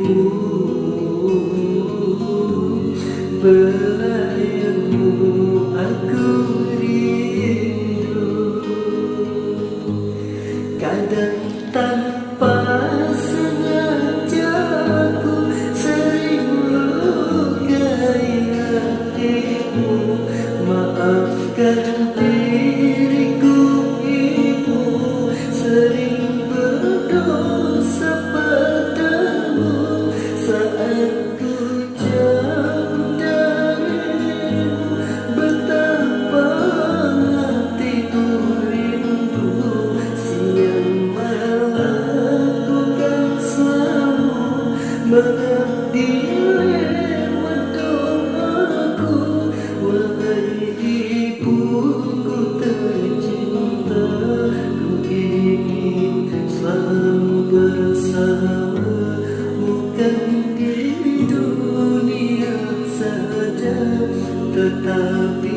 ibu, pelayanmu aku rindu. Kadang tanpa sengaja ku sering melukai hatimu. Maafkan diriku ibu, sering berdosa padamu. Saat ku jauh darimu, betapa hatiku rindu. Siang malam ku kan selalu mengabdi lewat doaku. Wahai ibuku tercinta, ku ingin selalu bersama, bukan di dunia saja, tetapi